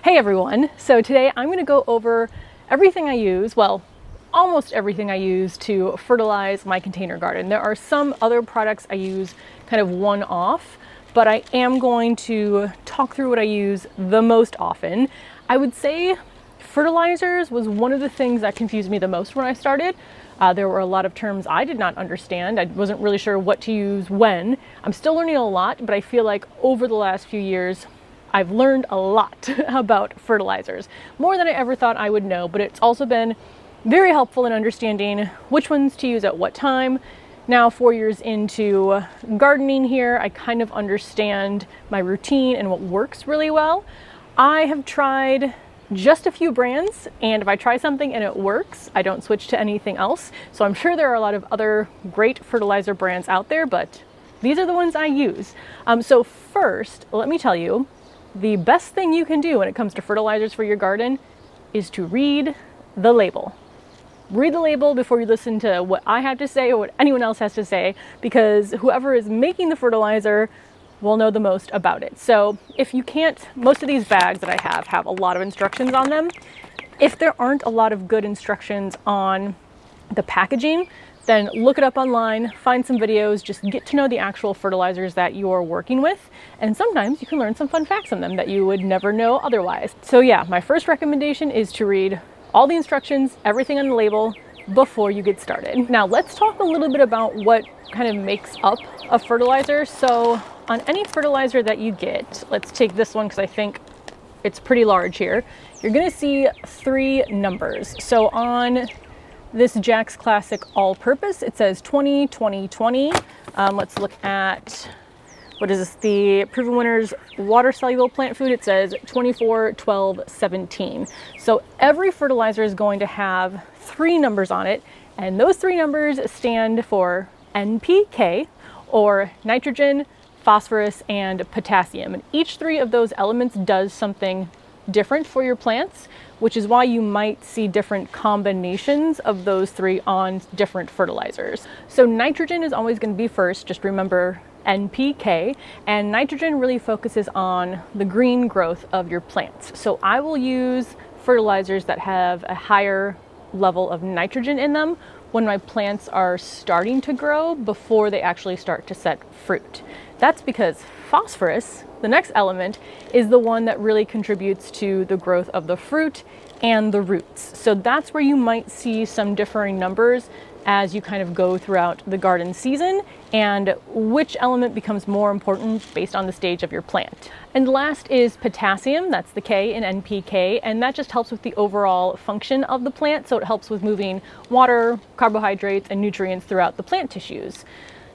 Hey everyone, so today I'm going to go over everything I use, well, almost everything I use to fertilize my container garden. There are some other products I use kind of one-off, but I am going to talk through what I use the most often. I would say fertilizers was one of the things that confused me the most when I started. There were a lot of terms I did not understand. I wasn't really sure what to use when. I'm still learning a lot, but I feel like over the last few years, I've learned a lot about fertilizers, more than I ever thought I would know, but it's also been very helpful in understanding which ones to use at what time. Now, 4 years into gardening here, I kind of understand my routine and what works really well. I have tried just a few brands, and if I try something and it works, I don't switch to anything else. So I'm sure there are a lot of other great fertilizer brands out there, but these are the ones I use. So first, let me tell you, the best thing you can do when it comes to fertilizers for your garden is to read the label. Read the label before you listen to what I have to say or what anyone else has to say, because whoever is making the fertilizer will know the most about it. So if you can't, most of these bags that I have a lot of instructions on them. If there aren't a lot of good instructions on the packaging, then look it up online, find some videos, just get to know the actual fertilizers that you're working with. And sometimes you can learn some fun facts on them that you would never know otherwise. So yeah, my first recommendation is to read all the instructions, everything on the label before you get started. Now let's talk a little bit about what kind of makes up a fertilizer. So on any fertilizer that you get, let's take this one because I think it's pretty large here. You're gonna see 3 numbers. So on this Jack's Classic All-Purpose, it says 20, 20, 20. Let's look at, what is this? The Proven Winners Water-Soluble Plant Food. It says 24, 12, 17. So every fertilizer is going to have 3 numbers on it, and those 3 numbers stand for NPK, or nitrogen, phosphorus, and potassium. And each 3 of those elements does something different for your plants, which is why you might see different combinations of those 3 on different fertilizers. So nitrogen is always going to be first, just remember NPK, and nitrogen really focuses on the green growth of your plants. So I will use fertilizers that have a higher level of nitrogen in them when my plants are starting to grow before they actually start to set fruit. That's because phosphorus, the next element, is the one that really contributes to the growth of the fruit and the roots. So that's where you might see some differing numbers as you kind of go throughout the garden season, and which element becomes more important based on the stage of your plant. And last is potassium, that's the K in NPK, and that just helps with the overall function of the plant. So it helps with moving water, carbohydrates, and nutrients throughout the plant tissues.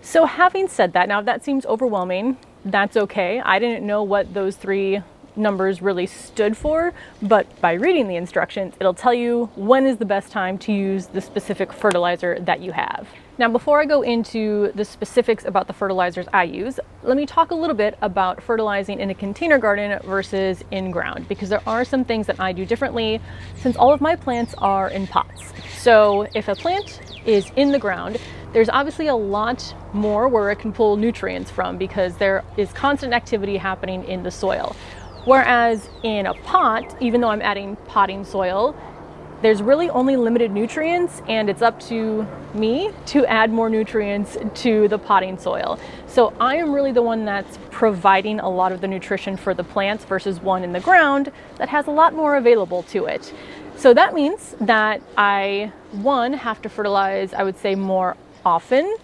So having said that, now if that seems overwhelming, that's okay. I didn't know what those 3 numbers really stood for, but by reading the instructions, it'll tell you when is the best time to use the specific fertilizer that you have. Now, before I go into the specifics about the fertilizers I use, let me talk a little bit about fertilizing in a container garden versus in ground, because there are some things that I do differently since all of my plants are in pots. So if a plant is in the ground, there's obviously a lot more where it can pull nutrients from because there is constant activity happening in the soil. Whereas in a pot, even though I'm adding potting soil, there's really only limited nutrients, and it's up to me to add more nutrients to the potting soil. So I am really the one that's providing a lot of the nutrition for the plants versus one in the ground that has a lot more available to it. So that means that I, one, have to fertilize, I would say, more often.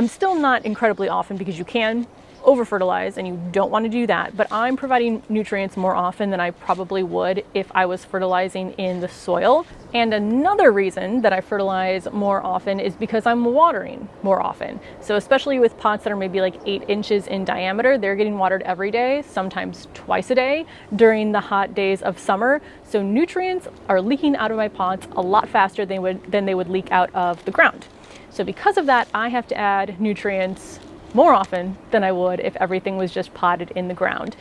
Still not incredibly often because you can over-fertilize and you don't want to do that, but I'm providing nutrients more often than I probably would if I was fertilizing in the soil. And another reason that I fertilize more often is because I'm watering more often. So especially with pots that are maybe like 8 inches in diameter, they're getting watered every day, sometimes twice a day during the hot days of summer. So nutrients are leaking out of my pots a lot faster than they would leak out of the ground. So because of that, I have to add nutrients more often than I would if everything was just potted in the ground.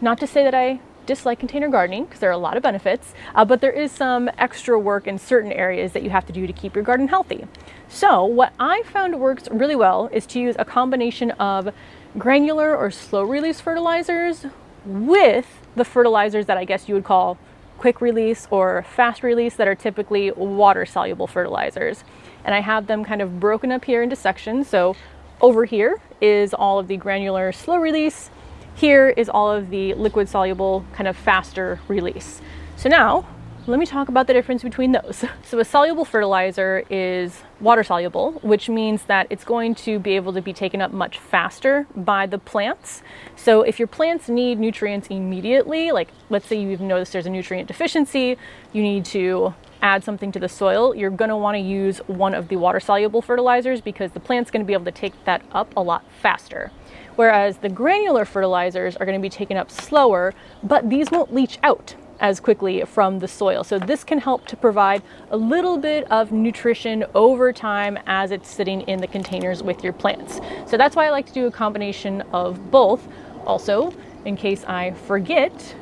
Not to say that I dislike container gardening, because there are a lot of benefits, but there is some extra work in certain areas that you have to do to keep your garden healthy. So what I found works really well is to use a combination of granular or slow release fertilizers with the fertilizers that I guess you would call quick release or fast release that are typically water soluble fertilizers. And I have them kind of broken up here into sections. So over here is all of the granular slow release. Here is all of the liquid soluble kind of faster release. So now let me talk about the difference between those. So a soluble fertilizer is water soluble, which means that it's going to be able to be taken up much faster by the plants. So if your plants need nutrients immediately, like let's say you've noticed there's a nutrient deficiency, you need to add something to the soil, you're going to want to use one of the water soluble fertilizers because the plant's going to be able to take that up a lot faster. Whereas the granular fertilizers are going to be taken up slower, but these won't leach out as quickly from the soil. So this can help to provide a little bit of nutrition over time as it's sitting in the containers with your plants. So that's why I like to do a combination of both. Also, in case I forget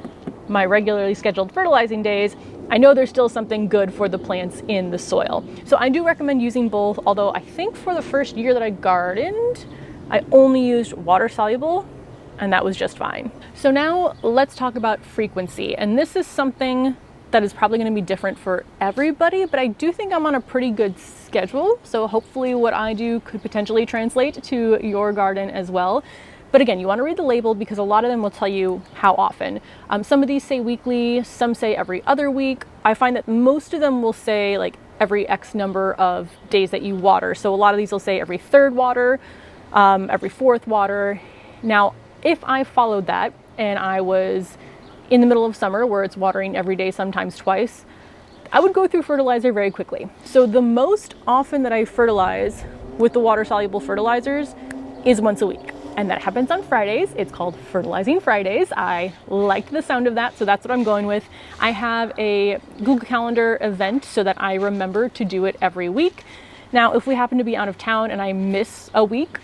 my regularly scheduled fertilizing days, I know there's still something good for the plants in the soil. So I do recommend using both, although I think for the first year that I gardened, I only used water soluble, and that was just fine. So now let's talk about frequency. And this is something that is probably going to be different for everybody, but I do think I'm on a pretty good schedule. So hopefully what I do could potentially translate to your garden as well. But again, you want to read the label because a lot of them will tell you how often. Some of these say weekly, some say every other week. I find that most of them will say like every X number of days that you water. So a lot of these will say every third water, every fourth water. Now, if I followed that and I was in the middle of summer where it's watering every day, sometimes twice, I would go through fertilizer very quickly. So the most often that I fertilize with the water soluble fertilizers is once a week. And that happens on Fridays. It's called Fertilizing Fridays. I like the sound of that, so that's what I'm going with. I have a Google Calendar event so that I remember to do it every week. Now, if we happen to be out of town and I miss a week,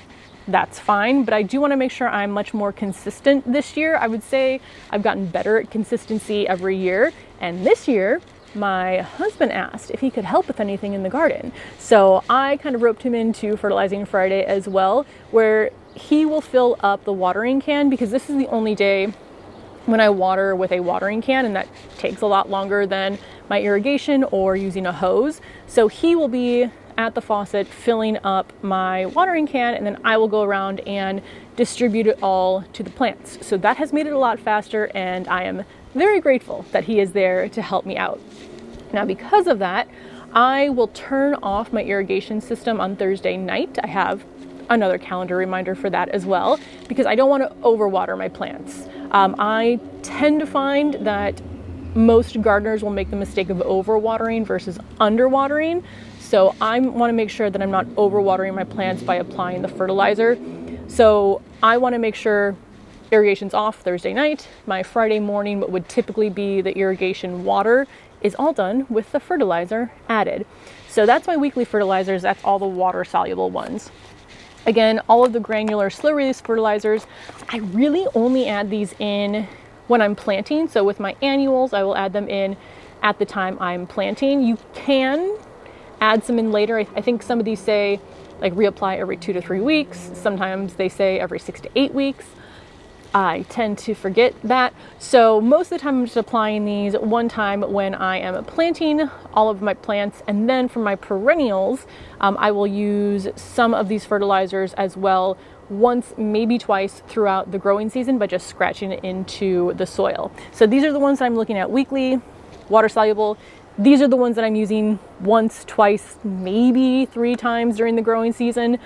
that's fine, but I do want to make sure I'm much more consistent this year. I would say I've gotten better at consistency every year, and this year my husband asked if he could help with anything in the garden. So I kind of roped him into Fertilizing Friday as well, where he will fill up the watering can because this is the only day when I water with a watering can, and that takes a lot longer than my irrigation or using a hose. So he will be at the faucet filling up my watering can, and then I will go around and distribute it all to the plants. So that has made it a lot faster, and I am very grateful that he is there to help me out. Now, because of that, I will turn off my irrigation system on Thursday night. I have another calendar reminder for that as well, because I don't want to overwater my plants. I tend to find that most gardeners will make the mistake of overwatering versus underwatering. So I want to make sure that I'm not overwatering my plants by applying the fertilizer. So I want to make sure irrigation's off Thursday night. My Friday morning, what would typically be the irrigation water, is all done with the fertilizer added. So that's my weekly fertilizers. That's all the water soluble ones. Again, all of the granular slow release fertilizers, I really only add these in when I'm planting. So with my annuals, I will add them in at the time I'm planting. You can add some in later. I think some of these say like reapply every 2 to 3 weeks. Sometimes they say every 6 to 8 weeks. I tend to forget that. So most of the time I'm just applying these one time when I am planting all of my plants. And then for my perennials, I will use some of these fertilizers as well, once, maybe twice throughout the growing season, by just scratching it into the soil. So these are the ones that I'm looking at weekly, water soluble. These are the ones that I'm using once, twice, maybe 3 times during the growing season.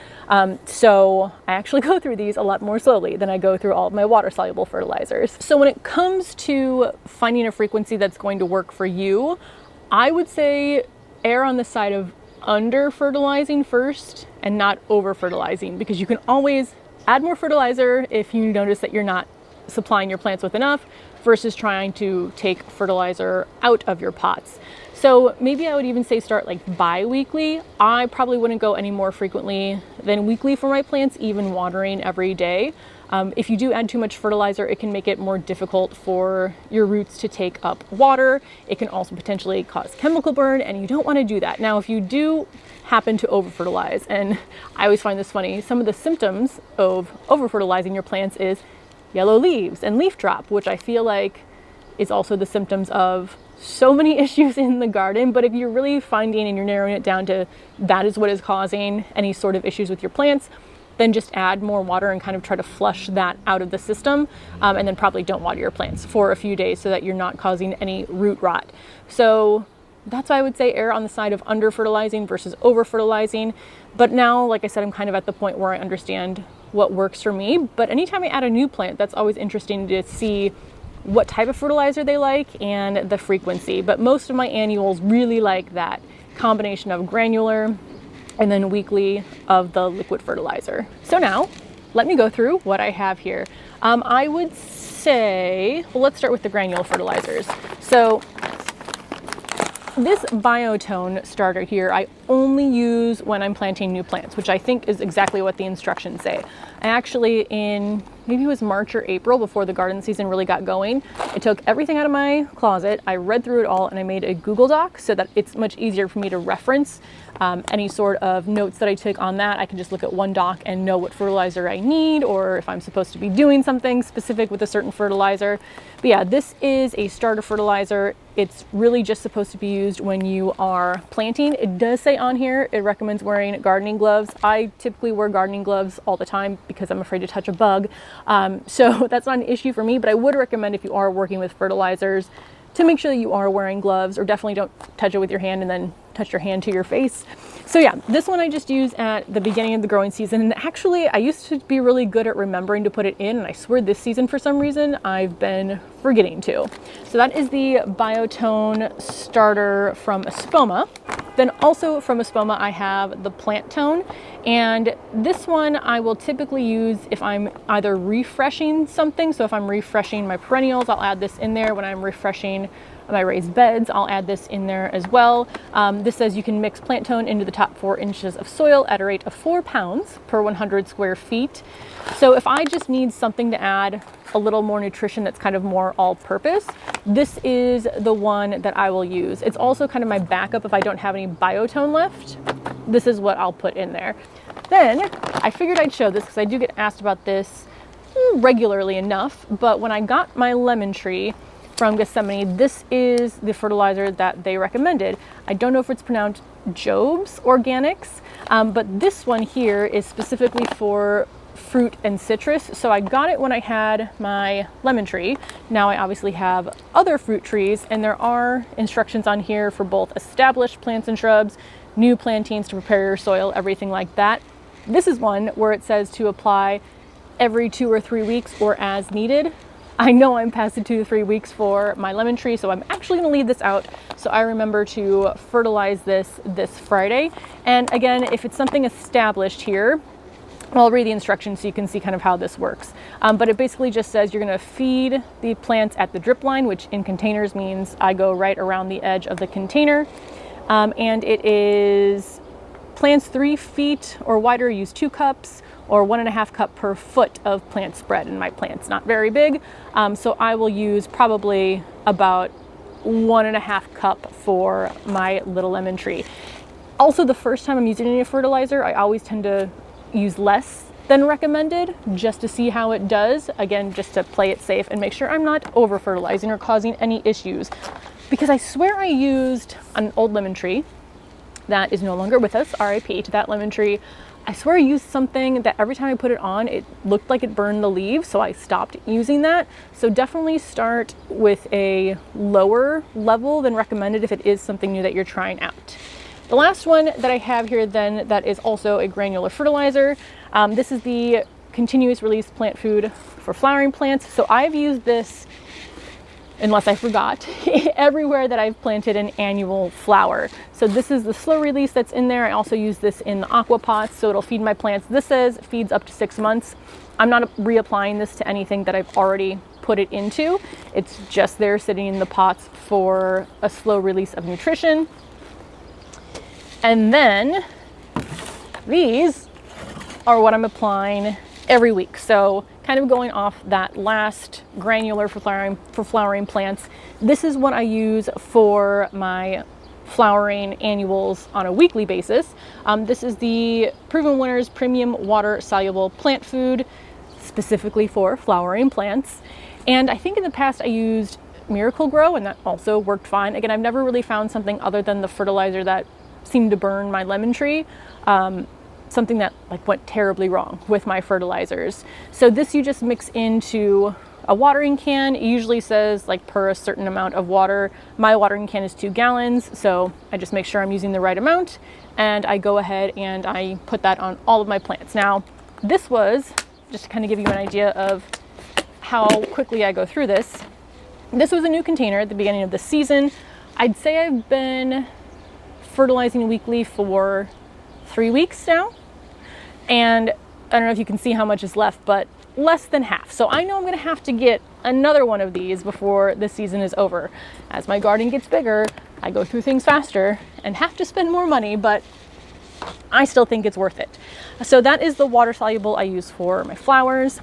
So I actually go through these a lot more slowly than I go through all of my water soluble fertilizers. So when it comes to finding a frequency that's going to work for you, I would say err on the side of under fertilizing first and not over fertilizing, because you can always add more fertilizer if you notice that you're not supplying your plants with enough versus trying to take fertilizer out of your pots. So maybe I would even say start like bi-weekly. I probably wouldn't go any more frequently than weekly for my plants, even watering every day. If you do add too much fertilizer, it can make it more difficult for your roots to take up water. It can also potentially cause chemical burn, and you don't want to do that. Now, if you do happen to over-fertilize, and I always find this funny, some of the symptoms of over-fertilizing your plants is yellow leaves and leaf drop, which I feel like is also the symptoms of so many issues in the garden. But if you're really finding and you're narrowing it down to that is what is causing any sort of issues with your plants, then just add more water and kind of try to flush that out of the system. And then probably don't water your plants for a few days so that you're not causing any root rot. So that's why I would say err on the side of under fertilizing versus over fertilizing. But now, like I said, I'm kind of at the point where I understand what works for me. But anytime I add a new plant, that's always interesting to see what type of fertilizer they like and the frequency. But most of my annuals really like that combination of granular and then weekly of the liquid fertilizer. So now let me go through what I have here. I would say, well, let's start with the granular fertilizers. So this biotone starter here, I only use when I'm planting new plants, which I think is exactly what the instructions say. I actually, in maybe it was March or April, before the garden season really got going, I took everything out of my closet, I read through it all, and I made a Google Doc so that it's much easier for me to reference any sort of notes that I took on that. I can just look at one doc and know what fertilizer I need, or if I'm supposed to be doing something specific with a certain fertilizer. But yeah, this is a starter fertilizer. It's really just supposed to be used when you are planting. It does say on here it recommends wearing gardening gloves. I typically wear gardening gloves all the time because I'm afraid to touch a bug. So that's not an issue for me, but I would recommend if you are working with fertilizers to make sure that you are wearing gloves, or definitely don't touch it with your hand and then touch your hand to your face. So yeah, this one I just use at the beginning of the growing season. And actually, I used to be really good at remembering to put it in, and I swear this season for some reason I've been forgetting to. So that is the Biotone starter from Espoma. Then also from Espoma, I have the Plant Tone, and this one I will typically use if I'm either refreshing something. So if I'm refreshing my perennials, I'll add this in there. When I'm refreshing my raised beds, I'll add this in there as well. This says you can mix Plant Tone into the top 4 inches of soil at a rate of 4 pounds per 100 square feet. So if I just need something to add a little more nutrition that's kind of more all-purpose, this is the one that I will use. It's also kind of my backup if I don't have any Biotone left. This is what I'll put in there. Then I figured I'd show this because I do get asked about this regularly enough, but when I got my lemon tree from Gethsemane, this is the fertilizer that they recommended. I don't know if it's pronounced Job's Organics, but this one here is specifically for fruit and citrus. So I got it when I had my lemon tree. Now I obviously have other fruit trees, and there are instructions on here for both established plants and shrubs, new plantings to prepare your soil, everything like that. This is one where it says to apply every 2 or 3 weeks or as needed. I know I'm past the 2 to 3 weeks for my lemon tree, so I'm actually going to leave this out so I remember to fertilize this Friday. And again, if it's something established here, I'll read the instructions so you can see kind of how this works. But it basically just says you're going to feed the plants at the drip line, which in containers means I go right around the edge of the container. And it is plants 3 feet or wider, use 2 cups. Or 1.5 cup per foot of plant spread, and my plant's not very big. So I will use probably about 1.5 cup for my little lemon tree. Also, the first time I'm using any fertilizer, I always tend to use less than recommended just to see how it does. Again, just to play it safe and make sure I'm not over fertilizing or causing any issues. Because I swear I used an old lemon tree that is no longer with us, RIP to that lemon tree. I swear I used something that every time I put it on, it looked like it burned the leaves, so I stopped using that. So definitely start with a lower level than recommended if it is something new that you're trying out. The last one that I have here then that is also a granular fertilizer. This is the continuous release plant food for flowering plants. So I've used this, unless I forgot, everywhere that I've planted an annual flower. So this is the slow release that's in there. I also use this in the aqua pots, so it'll feed my plants. This says feeds up to 6 months. I'm not reapplying this to anything that I've already put it into. It's just there sitting in the pots for a slow release of nutrition. And then these are what I'm applying every week. So kind of going off that last granular for flowering plants, this is what I use for my flowering annuals on a weekly basis. This is the Proven Winners Premium Water Soluble Plant Food, specifically for flowering plants. And I think in the past I used Miracle Grow, and that also worked fine. Again, I've never really found something other than the fertilizer that seemed to burn my lemon tree. Something that like went terribly wrong with my fertilizers. So this you just mix into a watering can. It usually says like per a certain amount of water. My watering can is 2 gallons, so I just make sure I'm using the right amount, and I go ahead and I put that on all of my plants. Now, this was, just to kind of give you an idea of how quickly I go through this, this was a new container at the beginning of the season. I'd say I've been fertilizing weekly for 3 weeks now. And I don't know if you can see how much is left, but less than half. So I know I'm going to have to get another one of these before the season is over. As my garden gets bigger, I go through things faster and have to spend more money, but I still think it's worth it. So that is the water soluble I use for my flowers.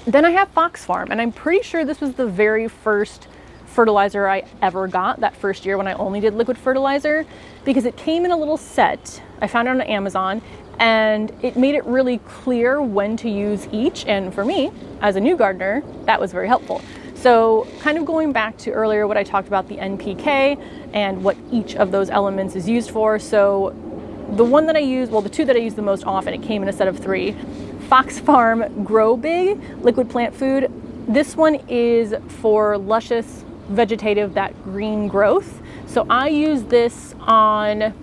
Then I have Fox Farm, and I'm pretty sure this was the very first fertilizer I ever got that first year when I only did liquid fertilizer, because it came in a little set. I found it on Amazon, and it made it really clear when to use each. And for me, as a new gardener, that was very helpful. So kind of going back to earlier what I talked about, the NPK and what each of those elements is used for. So the one that I use, well, the two that I use the most often, it came in a set of 3. Fox Farm Grow Big liquid plant food. This one is for luscious vegetative, that green growth. So I use this on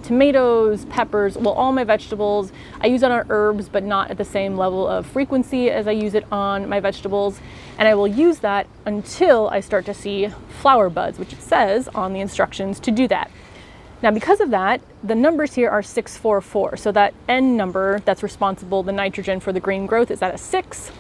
tomatoes, peppers, well, all my vegetables. I use it on herbs, but not at the same level of frequency as I use it on my vegetables. And I will use that until I start to see flower buds, which it says on the instructions to do that. Now, because of that, the numbers here are 644. So that N number that's responsible, the nitrogen for the green growth, is at a 6.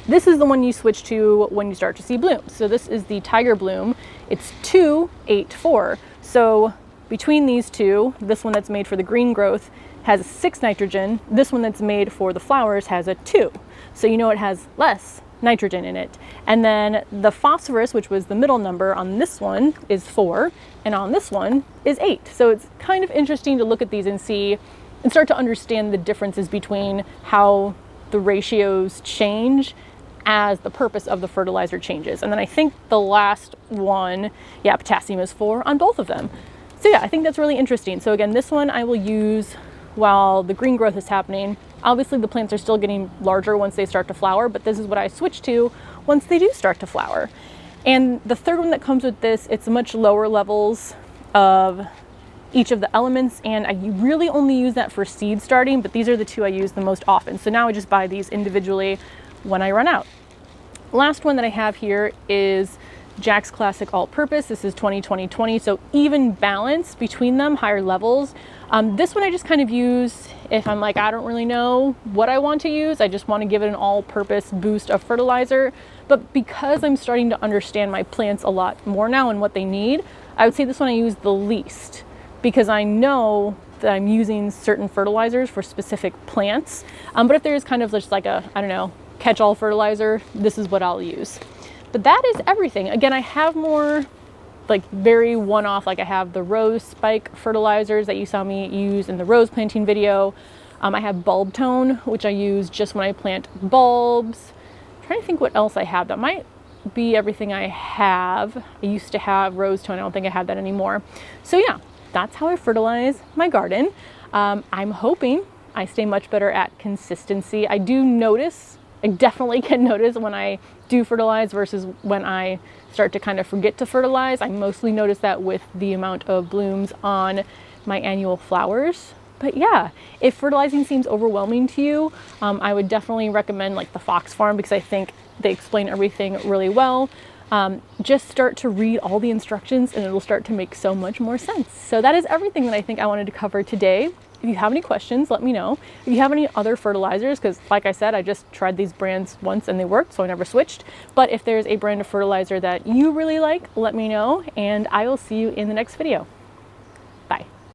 This is the one you switch to when you start to see blooms. So this is the Tiger Bloom. It's 284. So between these two, this one that's made for the green growth has 6 nitrogen. This one that's made for the flowers has a 2. So you know it has less nitrogen in it. And then the phosphorus, which was the middle number on this one, is 4, and on this one is 8. So it's kind of interesting to look at these and see and start to understand the differences between how the ratios change as the purpose of the fertilizer changes. And then I think the last one, yeah, potassium is 4 on both of them. So yeah, I think that's really interesting. So again, this one I will use while the green growth is happening. Obviously the plants are still getting larger once they start to flower, but this is what I switch to once they do start to flower. And the third one that comes with this, it's much lower levels of each of the elements, and I really only use that for seed starting, but these are the 2 I use the most often. So now I just buy these individually when I run out. Last one that I have here is Jack's Classic All-Purpose. This is 20-20-20, so even balance between them, higher levels. This one I just kind of use if I'm like, I don't really know what I want to use. I just want to give it an all-purpose boost of fertilizer. But because I'm starting to understand my plants a lot more now and what they need, I would say this one I use the least, because I know that I'm using certain fertilizers for specific plants. But if there's kind of just like a, I don't know, catch-all fertilizer, this is what I'll use. But that is everything. Again, I have more like very one-off, like I have the rose spike fertilizers that you saw me use in the rose planting video. I have bulb tone, which I use just when I plant bulbs. I'm trying to think what else I have. That might be everything I have. I used to have rose tone. I don't think I have that anymore. So yeah, that's how I fertilize my garden. I'm hoping I stay much better at consistency. I do notice, I definitely can notice when I do fertilize versus when I start to kind of forget to fertilize. I mostly notice that with the amount of blooms on my annual flowers. But yeah, if fertilizing seems overwhelming to you, I would definitely recommend like the Fox Farm, because I think they explain everything really well. Just start to read all the instructions and it'll start to make so much more sense. So that is everything that I think I wanted to cover today. If you have any questions, let me know. If you have any other fertilizers, because like I said, I just tried these brands once and they worked, so I never switched. But if there's a brand of fertilizer that you really like, let me know, and I will see you in the next video.